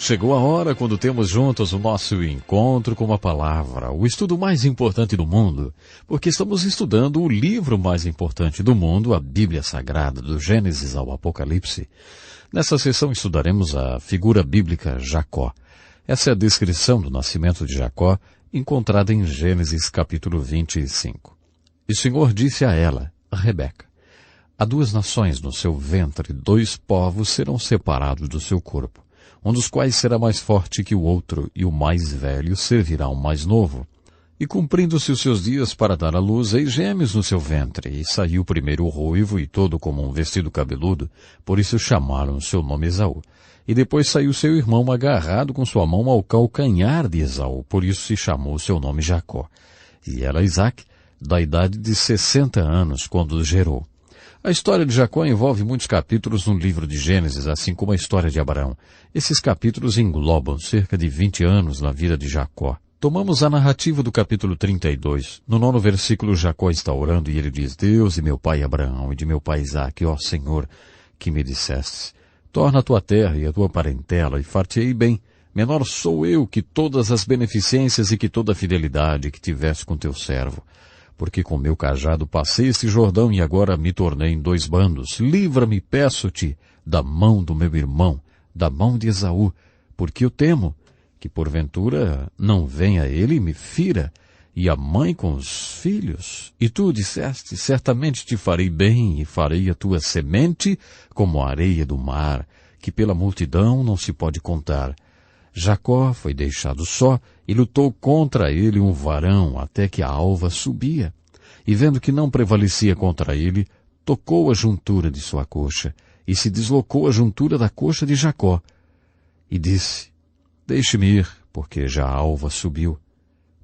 Chegou a hora quando temos juntos o nosso encontro com a palavra, o estudo mais importante do mundo, porque estamos estudando o livro mais importante do mundo, a Bíblia Sagrada, do Gênesis ao Apocalipse. Nessa sessão estudaremos a figura bíblica Jacó. Essa é a descrição do nascimento de Jacó, encontrada em Gênesis capítulo 25. E o Senhor disse a ela, a Rebeca: há duas nações no seu ventre, dois povos serão separados do seu corpo. Um dos quais será mais forte que o outro, e o mais velho servirá ao mais novo. E cumprindo-se os seus dias para dar à luz, eis gêmeos no seu ventre, e saiu primeiro o ruivo e todo como um vestido cabeludo, por isso chamaram o seu nome Esaú. E depois saiu seu irmão agarrado com sua mão ao calcanhar de Esaú, por isso se chamou o seu nome Jacó. E era Isaque, da idade de 60 anos, quando o gerou. A história de Jacó envolve muitos capítulos no livro de Gênesis, assim como a história de Abraão. Esses capítulos englobam cerca de 20 anos na vida de Jacó. Tomamos a narrativa do capítulo 32. No 9º versículo, Jacó está orando e ele diz: Deus de meu pai Abraão e de meu pai Isaque, ó Senhor, que me dissestes: torna a tua terra e a tua parentela, e far-te-ei bem. Menor sou eu que todas as beneficências e que toda a fidelidade que tiveste com teu servo. Porque com meu cajado passei este Jordão e agora me tornei em dois bandos. Livra-me, peço-te, da mão do meu irmão, da mão de Esaú, porque eu temo que porventura não venha ele e me fira, e a mãe com os filhos. E tu disseste: certamente te farei bem, e farei a tua semente como a areia do mar, que pela multidão não se pode contar. Jacó foi deixado só, e lutou contra ele um varão, até que a alva subia. E vendo que não prevalecia contra ele, tocou a juntura de sua coxa, e se deslocou a juntura da coxa de Jacó. E disse: deixe-me ir, porque já a alva subiu.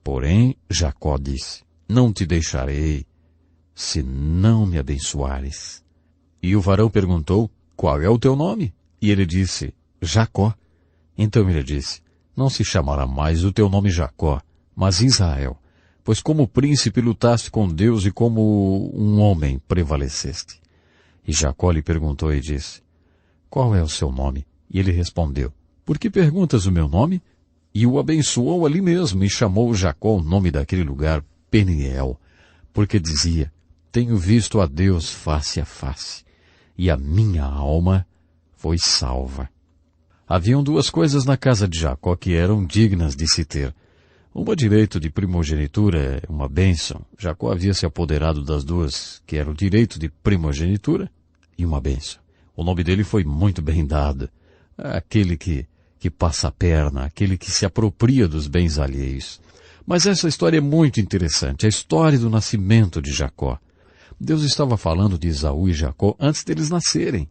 Porém, Jacó disse: não te deixarei, se não me abençoares. E o varão perguntou: qual é o teu nome? E ele disse: Jacó. Então ele disse: não se chamará mais o teu nome Jacó, mas Israel, pois como príncipe lutaste com Deus e como um homem prevaleceste. E Jacó lhe perguntou e disse: qual é o seu nome? E ele respondeu: por que perguntas o meu nome? E o abençoou ali mesmo, e chamou Jacó o nome daquele lugar Peniel, porque dizia: tenho visto a Deus face a face, e a minha alma foi salva. Haviam duas coisas na casa de Jacó que eram dignas de se ter. Uma, direito de primogenitura, uma bênção. Jacó havia se apoderado das duas, que era o direito de primogenitura e uma bênção. O nome dele foi muito bem dado. Aquele que passa a perna, aquele que se apropria dos bens alheios. Mas essa história é muito interessante, a história do nascimento de Jacó. Deus estava falando de Esaú e Jacó antes deles nascerem.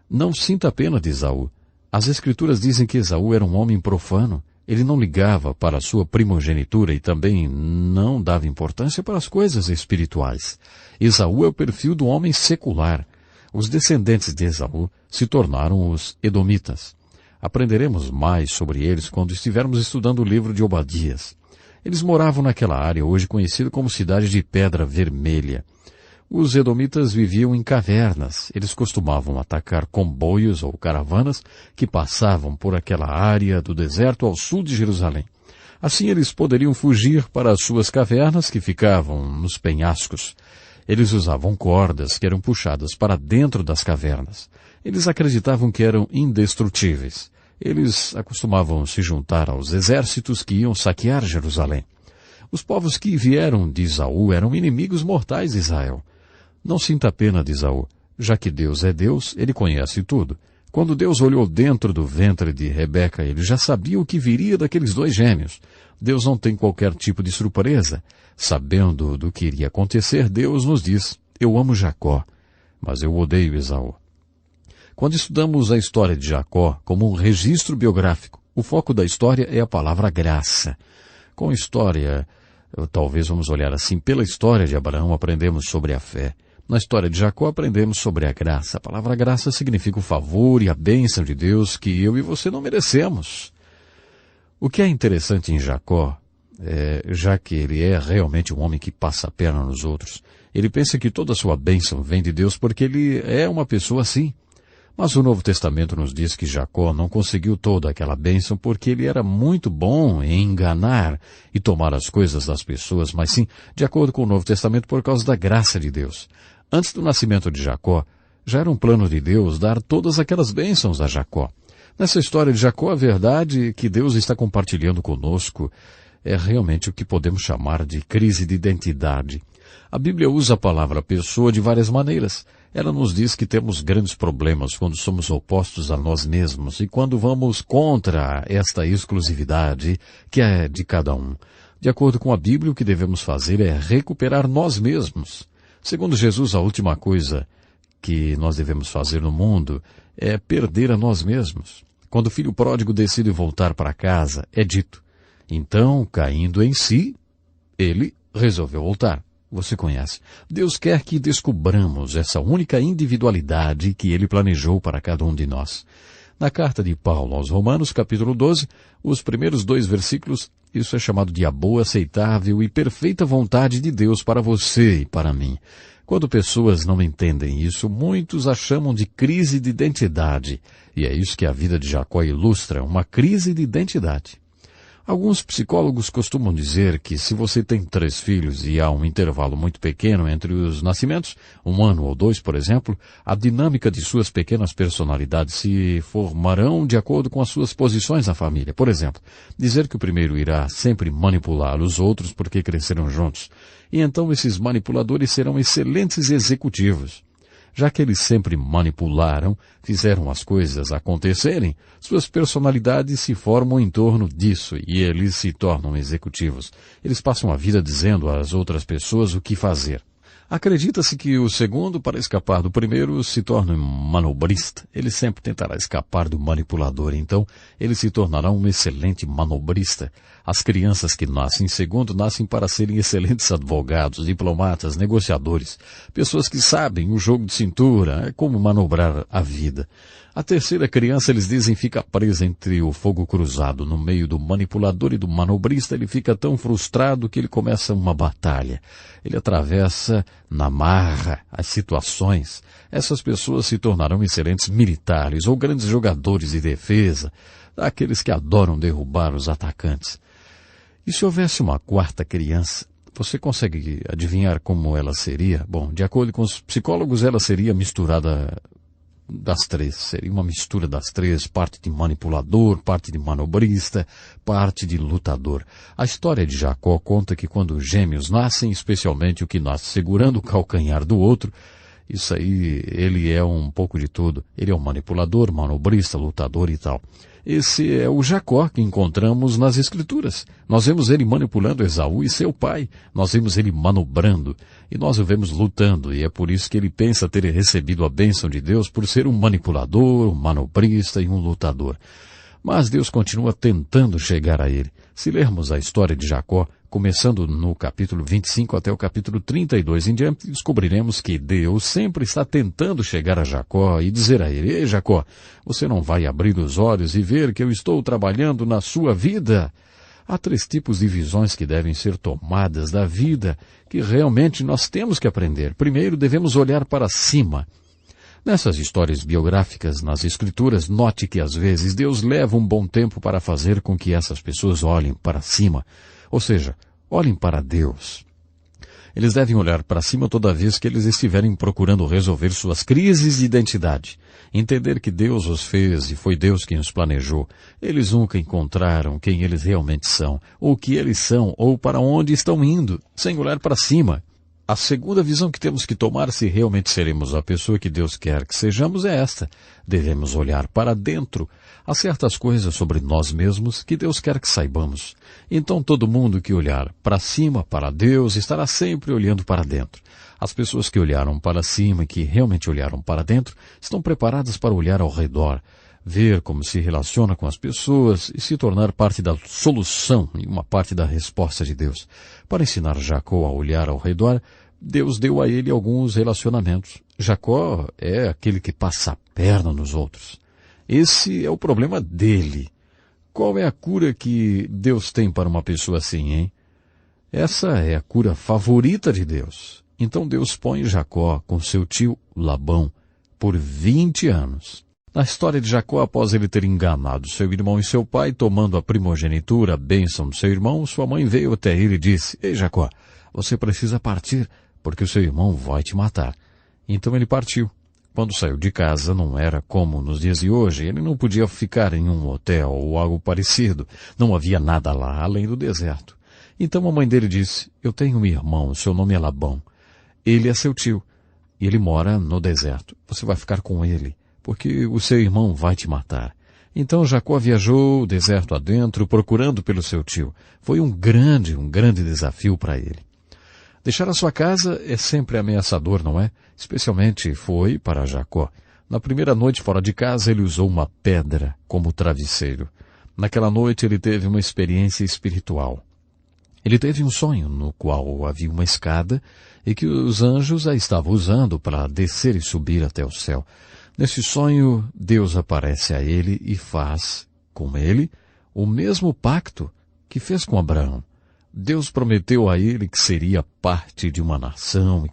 Não sinta pena de Esaú. As Escrituras dizem que Esaú era um homem profano. Ele não ligava para a sua primogenitura e também não dava importância para as coisas espirituais. Esaú é o perfil do homem secular. Os descendentes de Esaú se tornaram os Edomitas. Aprenderemos mais sobre eles quando estivermos estudando o livro de Obadias. Eles moravam naquela área hoje conhecida como Cidade de Pedra Vermelha. Os edomitas viviam em cavernas. Eles costumavam atacar comboios ou caravanas que passavam por aquela área do deserto ao sul de Jerusalém. Assim eles poderiam fugir para as suas cavernas que ficavam nos penhascos. Eles usavam cordas que eram puxadas para dentro das cavernas. Eles acreditavam que eram indestrutíveis. Eles acostumavam se juntar aos exércitos que iam saquear Jerusalém. Os povos que vieram de Esaú eram inimigos mortais de Israel. Não sinta pena de Esaú, já que Deus é Deus, ele conhece tudo. Quando Deus olhou dentro do ventre de Rebeca, ele já sabia o que viria daqueles dois gêmeos. Deus não tem qualquer tipo de surpresa. Sabendo do que iria acontecer, Deus nos diz: eu amo Jacó, mas eu odeio Esaú. Quando estudamos a história de Jacó como um registro biográfico, o foco da história é a palavra graça. Com a história, talvez vamos olhar assim, pela história de Abraão aprendemos sobre a fé. Na história de Jacó aprendemos sobre a graça. A palavra graça significa o favor e a bênção de Deus que eu e você não merecemos. O que é interessante em Jacó, já que ele é realmente um homem que passa a perna nos outros, ele pensa que toda a sua bênção vem de Deus porque ele é uma pessoa assim. Mas o Novo Testamento nos diz que Jacó não conseguiu toda aquela bênção porque ele era muito bom em enganar e tomar as coisas das pessoas, mas sim, de acordo com o Novo Testamento, por causa da graça de Deus. Antes do nascimento de Jacó, já era um plano de Deus dar todas aquelas bênçãos a Jacó. Nessa história de Jacó, a verdade que Deus está compartilhando conosco é realmente o que podemos chamar de crise de identidade. A Bíblia usa a palavra pessoa de várias maneiras. Ela nos diz que temos grandes problemas quando somos opostos a nós mesmos e quando vamos contra esta exclusividade que é de cada um. De acordo com a Bíblia, o que devemos fazer é recuperar nós mesmos. Segundo Jesus, a última coisa que nós devemos fazer no mundo é perder a nós mesmos. Quando o filho pródigo decide voltar para casa, é dito: então, caindo em si, ele resolveu voltar. Você conhece. Deus quer que descubramos essa única individualidade que Ele planejou para cada um de nós. Na carta de Paulo aos Romanos, capítulo 12, os primeiros 2 versículos, isso é chamado de a boa, aceitável e perfeita vontade de Deus para você e para mim. Quando pessoas não entendem isso, muitos a chamam de crise de identidade. E é isso que a vida de Jacó ilustra, uma crise de identidade. Alguns psicólogos costumam dizer que se você tem 3 filhos e há um intervalo muito pequeno entre os nascimentos, 1 ano ou 2, por exemplo, a dinâmica de suas pequenas personalidades se formarão de acordo com as suas posições na família. Por exemplo, dizer que o primeiro irá sempre manipular os outros porque cresceram juntos. E então esses manipuladores serão excelentes executivos. Já que eles sempre manipularam, fizeram as coisas acontecerem, suas personalidades se formam em torno disso e eles se tornam executivos. Eles passam a vida dizendo às outras pessoas o que fazer. Acredita-se que o segundo, para escapar do primeiro, se torna um manobrista. Ele sempre tentará escapar do manipulador, então ele se tornará um excelente manobrista. As crianças que nascem segundo nascem para serem excelentes advogados, diplomatas, negociadores, pessoas que sabem o jogo de cintura, como manobrar a vida. A terceira criança, eles dizem, fica presa entre o fogo cruzado. No meio do manipulador e do manobrista, ele fica tão frustrado que ele começa uma batalha. Ele atravessa na marra as situações. Essas pessoas se tornarão excelentes militares ou grandes jogadores de defesa, daqueles que adoram derrubar os atacantes. E se houvesse uma quarta criança, você consegue adivinhar como ela seria? Bom, de acordo com os psicólogos, ela seria misturada das 3. Seria uma mistura das 3, parte de manipulador, parte de manobrista, parte de lutador. A história de Jacó conta que quando os gêmeos nascem, especialmente o que nasce segurando o calcanhar do outro, isso aí, ele é um pouco de tudo. Ele é um manipulador, manobrista, lutador e tal. Esse é o Jacó que encontramos nas Escrituras. Nós vemos ele manipulando Esaú e seu pai. Nós vemos ele manobrando. E nós o vemos lutando. E é por isso que ele pensa ter recebido a bênção de Deus por ser um manipulador, um manobrista e um lutador. Mas Deus continua tentando chegar a ele. Se lermos a história de Jacó, começando no capítulo 25 até o capítulo 32 em diante, descobriremos que Deus sempre está tentando chegar a Jacó e dizer a ele: Ei, Jacó, você não vai abrir os olhos e ver que eu estou trabalhando na sua vida? Há 3 tipos de visões que devem ser tomadas da vida, que realmente nós temos que aprender. Primeiro, devemos olhar para cima. Nessas histórias biográficas nas Escrituras, note que às vezes Deus leva um bom tempo para fazer com que essas pessoas olhem para cima. Ou seja, olhem para Deus. Eles devem olhar para cima toda vez que eles estiverem procurando resolver suas crises de identidade. Entender que Deus os fez e foi Deus quem os planejou. Eles nunca encontraram quem eles realmente são, ou o que eles são, ou para onde estão indo, sem olhar para cima. A segunda visão que temos que tomar se realmente seremos a pessoa que Deus quer que sejamos é esta. Devemos olhar para dentro. Há certas coisas sobre nós mesmos que Deus quer que saibamos. Então todo mundo que olhar para cima, para Deus, estará sempre olhando para dentro. As pessoas que olharam para cima e que realmente olharam para dentro estão preparadas para olhar ao redor, ver como se relaciona com as pessoas e se tornar parte da solução e uma parte da resposta de Deus. Para ensinar Jacó a olhar ao redor, Deus deu a ele alguns relacionamentos. Jacó é aquele que passa a perna nos outros. Esse é o problema dele. Qual é a cura que Deus tem para uma pessoa assim, hein? Essa é a cura favorita de Deus. Então Deus põe Jacó com seu tio Labão por 20 anos. Na história de Jacó, após ele ter enganado seu irmão e seu pai, tomando a primogenitura, a bênção do seu irmão, sua mãe veio até ele e disse: Ei, Jacó, você precisa partir, porque o seu irmão vai te matar. Então ele partiu. Quando saiu de casa, não era como nos dias de hoje. Ele não podia ficar em um hotel ou algo parecido. Não havia nada lá, além do deserto. Então a mãe dele disse: Eu tenho um irmão, seu nome é Labão. Ele é seu tio. E ele mora no deserto. Você vai ficar com ele, porque o seu irmão vai te matar. Então Jacó viajou o deserto adentro, procurando pelo seu tio. Foi um grande desafio para ele. Deixar a sua casa é sempre ameaçador, não é? Especialmente foi para Jacó. Na primeira noite fora de casa, ele usou uma pedra como travesseiro. Naquela noite ele teve uma experiência espiritual. Ele teve um sonho no qual havia uma escada e que os anjos a estavam usando para descer e subir até o céu. Nesse sonho, Deus aparece a ele e faz com ele o mesmo pacto que fez com Abraão. Deus prometeu a ele que seria parte de uma nação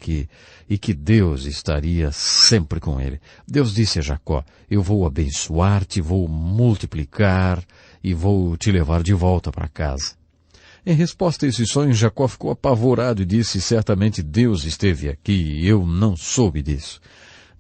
e que Deus estaria sempre com ele. Deus disse a Jacó: eu vou abençoar-te, vou multiplicar e vou te levar de volta para casa. Em resposta a esse sonho, Jacó ficou apavorado e disse: certamente Deus esteve aqui e eu não soube disso.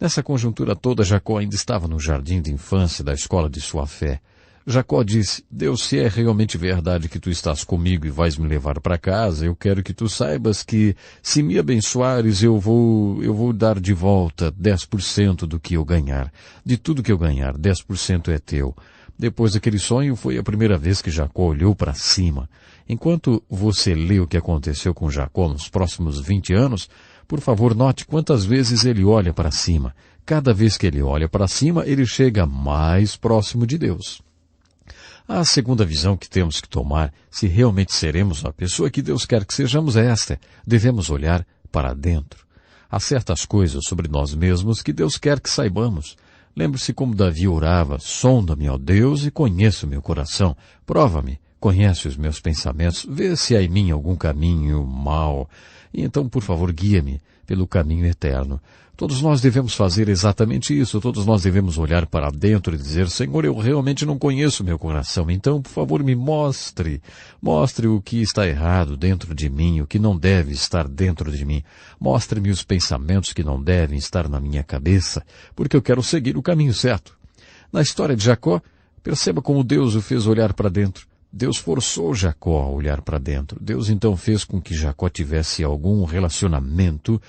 Nessa conjuntura toda, Jacó ainda estava no jardim de infância da escola de sua fé. Jacó disse: Deus, se é realmente verdade que tu estás comigo e vais me levar para casa, eu quero que tu saibas que, se me abençoares, eu vou dar de volta 10% do que eu ganhar. De tudo que eu ganhar, 10% é teu. Depois daquele sonho, foi a primeira vez que Jacó olhou para cima. Enquanto você lê o que aconteceu com Jacó nos próximos 20 anos, por favor, note quantas vezes ele olha para cima. Cada vez que ele olha para cima, ele chega mais próximo de Deus. A segunda visão que temos que tomar, se realmente seremos a pessoa que Deus quer que sejamos, é esta: devemos olhar para dentro. Há certas coisas sobre nós mesmos que Deus quer que saibamos. Lembre-se como Davi orava: sonda-me, ó Deus, e conheça o meu coração. Prova-me, conhece os meus pensamentos, vê se há em mim algum caminho mau. E então, por favor, guia-me pelo caminho eterno. Todos nós devemos fazer exatamente isso. Todos nós devemos olhar para dentro e dizer: Senhor, eu realmente não conheço o meu coração. Então, por favor, me mostre o que está errado dentro de mim, o que não deve estar dentro de mim. Mostre-me os pensamentos que não devem estar na minha cabeça, porque eu quero seguir o caminho certo. Na história de Jacó, perceba como Deus o fez olhar para dentro. Deus forçou Jacó a olhar para dentro. Deus então fez com que Jacó tivesse algum relacionamento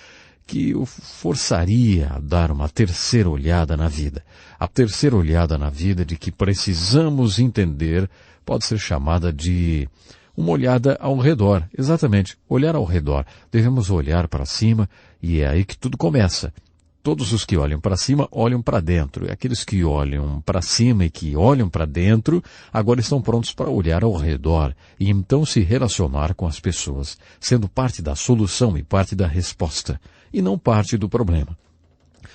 que o forçaria a dar uma terceira olhada na vida. A terceira olhada na vida de que precisamos entender pode ser chamada de uma olhada ao redor. Exatamente, olhar ao redor. Devemos olhar para cima e é aí que tudo começa. Todos os que olham para cima, olham para dentro. E aqueles que olham para cima e que olham para dentro, agora estão prontos para olhar ao redor e então se relacionar com as pessoas, sendo parte da solução e parte da resposta, e não parte do problema.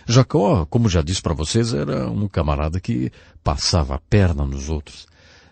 Jacó, como já disse para vocês, era um camarada que passava a perna nos outros.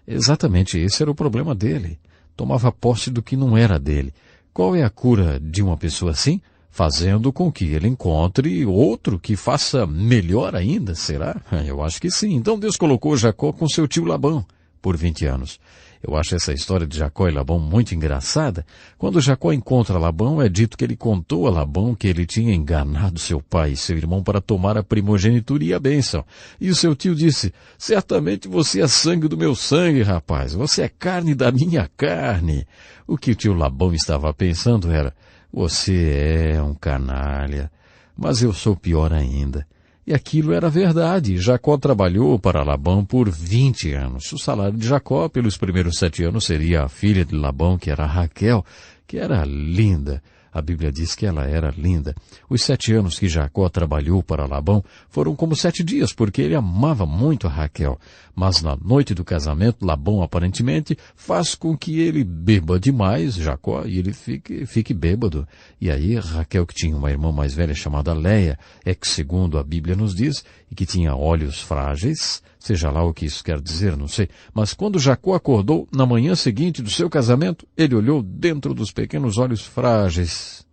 Exatamente esse era o problema dele. Tomava posse do que não era dele. Qual é a cura de uma pessoa assim? Fazendo com que ele encontre outro que faça melhor ainda, será? Eu acho que sim. Então Deus colocou Jacó com seu tio Labão por 20 anos. Eu acho essa história de Jacó e Labão muito engraçada. Quando Jacó encontra Labão, é dito que ele contou a Labão que ele tinha enganado seu pai e seu irmão para tomar a primogenitura e a bênção. E o seu tio disse: certamente você é sangue do meu sangue, rapaz. Você é carne da minha carne. O que o tio Labão estava pensando era: você é um canalha, mas eu sou pior ainda. E aquilo era verdade. Jacó trabalhou para Labão por 20 anos. O salário de Jacó pelos primeiros 7 anos seria a filha de Labão, que era Raquel, que era linda. A Bíblia diz que ela era linda. Os 7 anos que Jacó trabalhou para Labão foram como 7 dias, porque ele amava muito a Raquel. Mas na noite do casamento, Labão aparentemente faz com que ele beba demais, Jacó, e ele fique bêbado. E aí Raquel, que tinha uma irmã mais velha chamada Leia, é que, segundo a Bíblia nos diz, e que tinha olhos frágeis, seja lá o que isso quer dizer, não sei. Mas quando Jacó acordou, na manhã seguinte do seu casamento, ele olhou dentro dos pequenos olhos frágeis.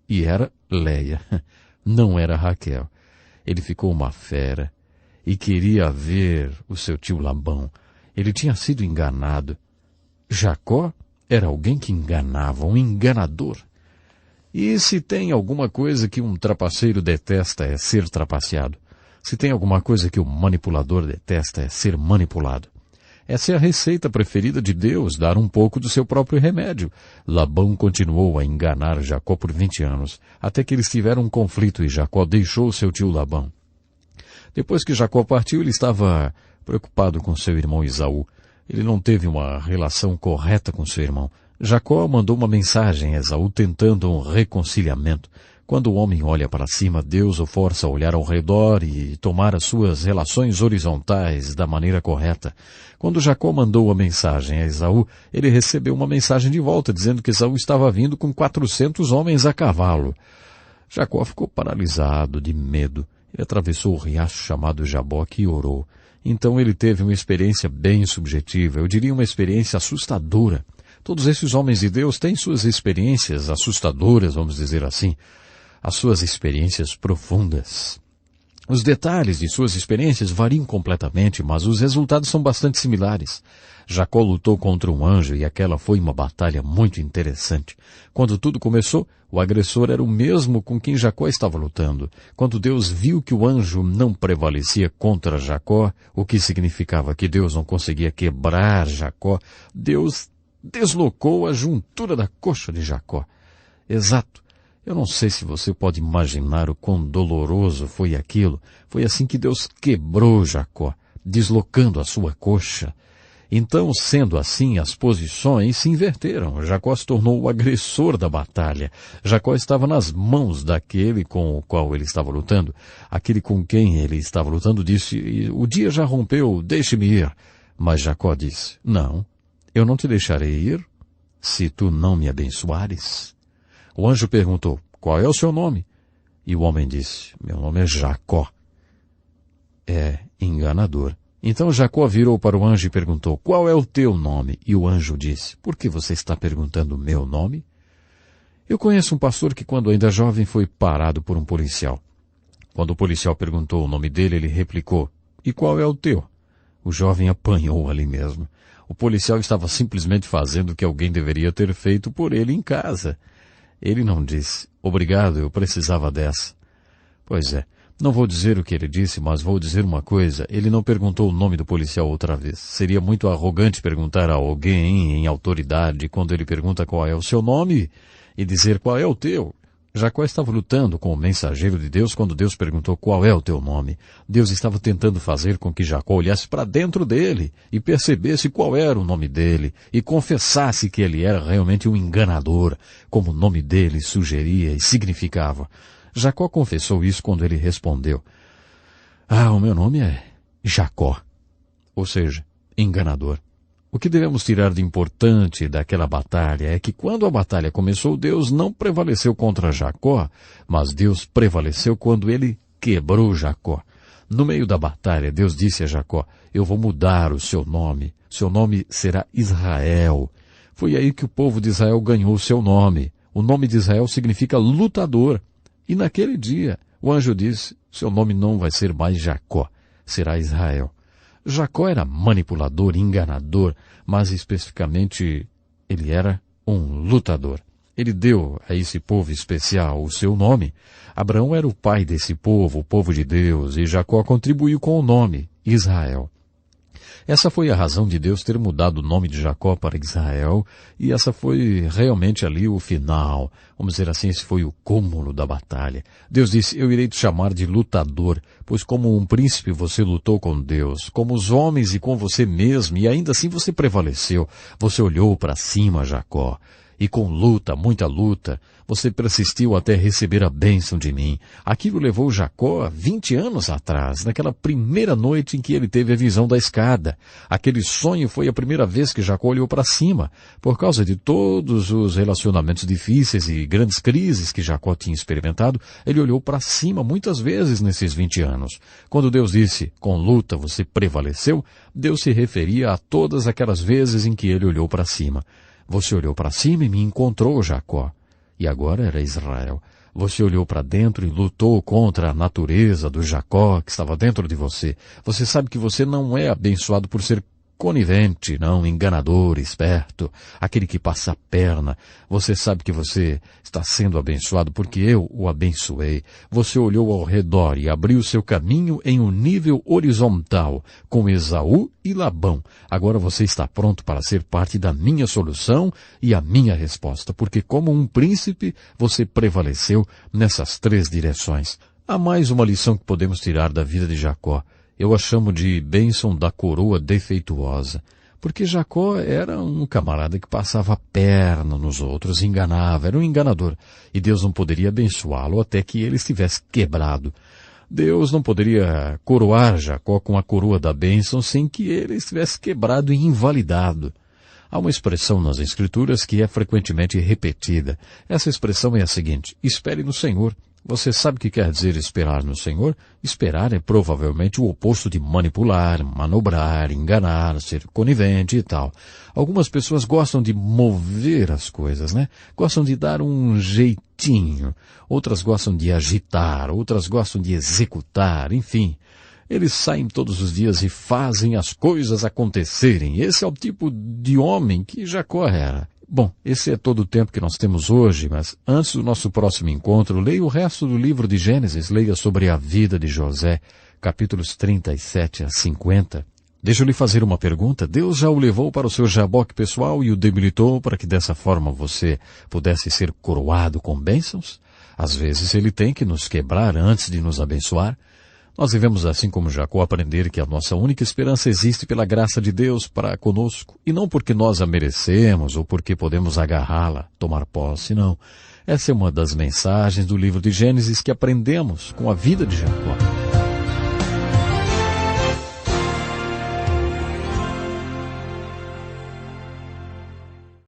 E era Leia, não era Raquel. Ele ficou uma fera. e queria ver o seu tio Labão. Ele tinha sido enganado. Jacó era alguém que enganava, um enganador. E se tem alguma coisa que um trapaceiro detesta é ser trapaceado. Se tem alguma coisa que o manipulador detesta é ser manipulado. Essa é a receita preferida de Deus, dar um pouco do seu próprio remédio. Labão continuou a enganar Jacó por 20 anos, até que eles tiveram um conflito e Jacó deixou seu tio Labão. Depois que Jacó partiu, ele estava preocupado com seu irmão Esaú. Ele não teve uma relação correta com seu irmão. Jacó mandou uma mensagem a Esaú tentando um reconciliamento. Quando o homem olha para cima, Deus o força a olhar ao redor e tomar as suas relações horizontais da maneira correta. Quando Jacó mandou a mensagem a Esaú, ele recebeu uma mensagem de volta dizendo que Esaú estava vindo com 400 homens a cavalo. Jacó ficou paralisado de medo. Ele atravessou o riacho chamado Jaboque e orou. Então ele teve uma experiência bem subjetiva, eu diria uma experiência assustadora. Todos esses homens de Deus têm suas experiências assustadoras, vamos dizer assim. As suas experiências profundas. Os detalhes de suas experiências variam completamente, mas os resultados são bastante similares. Jacó lutou contra um anjo e aquela foi uma batalha muito interessante. Quando tudo começou, o agressor era o mesmo com quem Jacó estava lutando. Quando Deus viu que o anjo não prevalecia contra Jacó, o que significava que Deus não conseguia quebrar Jacó, Deus deslocou a juntura da coxa de Jacó. Exato. Eu não sei se você pode imaginar o quão doloroso foi aquilo. Foi assim que Deus quebrou Jacó, deslocando a sua coxa. Então, sendo assim, as posições se inverteram. Jacó se tornou o agressor da batalha. Jacó estava nas mãos daquele com o qual ele estava lutando. Aquele com quem ele estava lutando disse, o dia já rompeu, deixe-me ir. Mas Jacó disse, não, eu não te deixarei ir se tu não me abençoares. O anjo perguntou, qual é o seu nome? E o homem disse, meu nome é Jacó. É enganador. Então Jacó virou para o anjo e perguntou, qual é o teu nome? E o anjo disse, por que você está perguntando o meu nome? Eu conheço um pastor que quando ainda jovem foi parado por um policial. Quando o policial perguntou o nome dele, ele replicou, e qual é o teu? O jovem apanhou ali mesmo. O policial estava simplesmente fazendo o que alguém deveria ter feito por ele em casa. Ele não disse, obrigado, eu precisava dessa. Pois é, não vou dizer o que ele disse, mas vou dizer uma coisa, ele não perguntou o nome do policial outra vez. Seria muito arrogante perguntar a alguém em autoridade quando ele pergunta qual é o seu nome e dizer qual é o teu. Jacó estava lutando com o mensageiro de Deus quando Deus perguntou qual é o teu nome. Deus estava tentando fazer com que Jacó olhasse para dentro dele e percebesse qual era o nome dele e confessasse que ele era realmente um enganador, como o nome dele sugeria e significava. Jacó confessou isso quando ele respondeu, o meu nome é Jacó, ou seja, enganador. O que devemos tirar de importante daquela batalha é que quando a batalha começou, Deus não prevaleceu contra Jacó, mas Deus prevaleceu quando ele quebrou Jacó. No meio da batalha, Deus disse a Jacó, eu vou mudar o seu nome será Israel. Foi aí que o povo de Israel ganhou o seu nome. O nome de Israel significa lutador. E naquele dia, o anjo disse, seu nome não vai ser mais Jacó, será Israel. Jacó era manipulador, enganador, mas especificamente ele era um lutador. Ele deu a esse povo especial o seu nome. Abraão era o pai desse povo, o povo de Deus, e Jacó contribuiu com o nome, Israel. Essa foi a razão de Deus ter mudado o nome de Jacó para Israel, e essa foi realmente ali o final. Vamos dizer assim, esse foi o cúmulo da batalha. Deus disse, eu irei te chamar de lutador, pois como um príncipe você lutou com Deus, como os homens e com você mesmo, e ainda assim você prevaleceu. Você olhou para cima, Jacó. E com luta, muita luta, você persistiu até receber a bênção de mim. Aquilo levou Jacó 20 anos atrás, naquela primeira noite em que ele teve a visão da escada. Aquele sonho foi a primeira vez que Jacó olhou para cima. Por causa de todos os relacionamentos difíceis e grandes crises que Jacó tinha experimentado, ele olhou para cima muitas vezes nesses 20 anos. Quando Deus disse, com luta você prevaleceu, Deus se referia a todas aquelas vezes em que ele olhou para cima. Você olhou para cima e me encontrou, Jacó. E agora era Israel. Você olhou para dentro e lutou contra a natureza do Jacó que estava dentro de você. Você sabe que você não é abençoado por ser conivente, não, enganador, esperto, aquele que passa a perna. Você sabe que você está sendo abençoado porque eu o abençoei. Você olhou ao redor e abriu seu caminho em um nível horizontal, com Esaú e Labão. Agora você está pronto para ser parte da minha solução e a minha resposta, porque como um príncipe, você prevaleceu nessas 3 direções. Há mais uma lição que podemos tirar da vida de Jacó. Eu a chamo de bênção da coroa defeituosa, porque Jacó era um camarada que passava a perna nos outros, enganava, era um enganador, e Deus não poderia abençoá-lo até que ele estivesse quebrado. Deus não poderia coroar Jacó com a coroa da bênção sem que ele estivesse quebrado e invalidado. Há uma expressão nas Escrituras que é frequentemente repetida. Essa expressão é a seguinte: espere no Senhor. Você sabe o que quer dizer esperar no Senhor? Esperar é provavelmente o oposto de manipular, manobrar, enganar, ser conivente e tal. Algumas pessoas gostam de mover as coisas, né? Gostam de dar um jeitinho. Outras gostam de agitar, outras gostam de executar, enfim. Eles saem todos os dias e fazem as coisas acontecerem. Esse é o tipo de homem que Jacó era. Bom, esse é todo o tempo que nós temos hoje, mas antes do nosso próximo encontro, leia o resto do livro de Gênesis, leia sobre a vida de José, capítulos 37 a 50. Deixa eu lhe fazer uma pergunta. Deus já o levou para o seu jaboque pessoal e o debilitou para que dessa forma você pudesse ser coroado com bênçãos? Às vezes ele tem que nos quebrar antes de nos abençoar. Nós devemos, assim como Jacó, aprender que a nossa única esperança existe pela graça de Deus para conosco, e não porque nós a merecemos ou porque podemos agarrá-la, tomar posse, não. Essa é uma das mensagens do livro de Gênesis que aprendemos com a vida de Jacó.